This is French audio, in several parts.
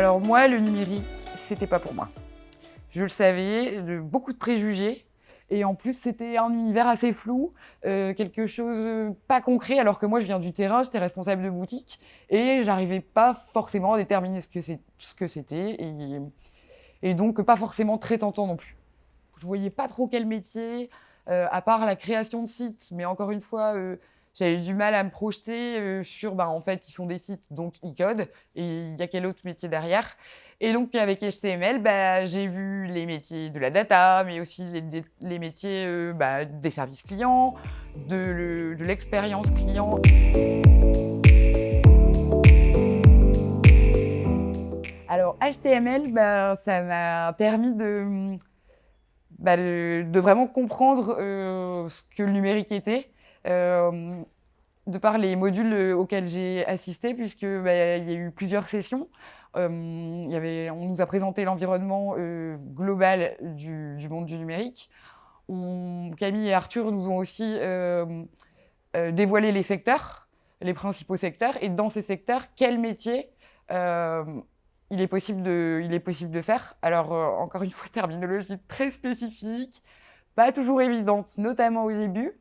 Alors moi, le numérique, c'était pas pour moi. Je le savais, beaucoup de préjugés et en plus, c'était un univers assez flou, quelque chose, pas concret alors que moi je viens du terrain, j'étais responsable de boutique et j'arrivais pas forcément à déterminer ce que c'était et donc pas forcément très tentant non plus. Je voyais pas trop quel métier, à part la création de sites, mais encore une fois, j'avais du mal à me projeter, sur, en fait, ils font des sites, donc ils codent et il y a quel autre métier derrière? Et donc avec HTML, j'ai vu les métiers de la data, mais aussi les métiers, des services clients, de l'expérience client. Alors HTML, ça m'a permis de vraiment comprendre, ce que le numérique était, de par les modules, auxquels j'ai assisté puisque, il y a eu plusieurs sessions. On nous a présenté l'environnement, global du monde du numérique. Camille et Arthur nous ont aussi, dévoilé les secteurs, les principaux secteurs et dans ces secteurs, quel métier, il est possible de faire. Alors, encore une fois, terminologie très spécifique, pas toujours évidente, notamment au début,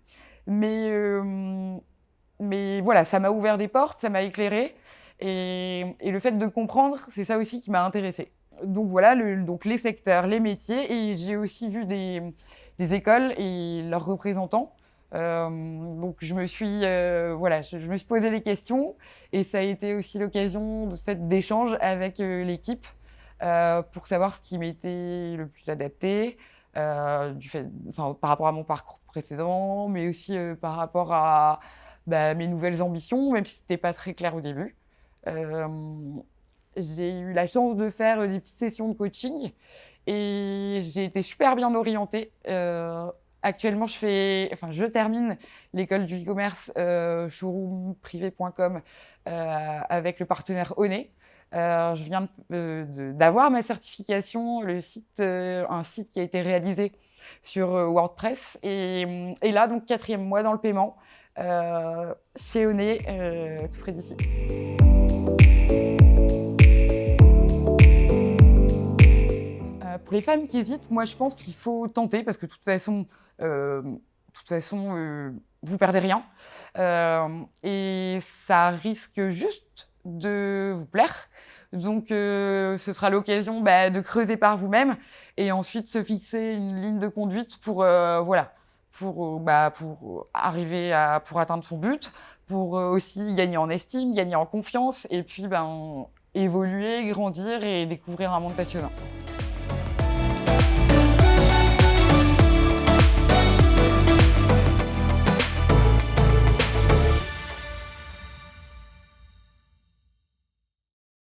mais, voilà, ça m'a ouvert des portes, ça m'a éclairé et le fait de comprendre, c'est ça aussi qui m'a intéressée. Donc voilà, donc les secteurs, les métiers et j'ai aussi vu des écoles et leurs représentants. Donc je me suis, je me suis posé des questions et ça a été aussi l'occasion d'échanges avec, l'équipe, pour savoir ce qui m'était le plus adapté, par rapport à mon parcours précédent, mais aussi, par rapport à, mes nouvelles ambitions, même si c'était pas très clair au début. Hem, j'ai eu la chance de faire, des petites sessions de coaching et j'ai été super bien orientée. Actuellement, je termine l'école du e-commerce, showroomprivé.com, avec le partenaire Onet. Je viens d'avoir ma certification, un site qui a été réalisé sur, WordPress et là donc 4e mois dans le paiement, chez Onet, tout près d'ici. Pour les femmes qui hésitent, moi je pense qu'il faut tenter parce que vous perdez rien, et ça risque juste de vous plaire. Donc ce sera l'occasion, de creuser par vous-même et ensuite se fixer une ligne de conduite pour atteindre son but, pour, aussi gagner en estime, gagner en confiance et puis, évoluer, grandir et découvrir un monde passionnant.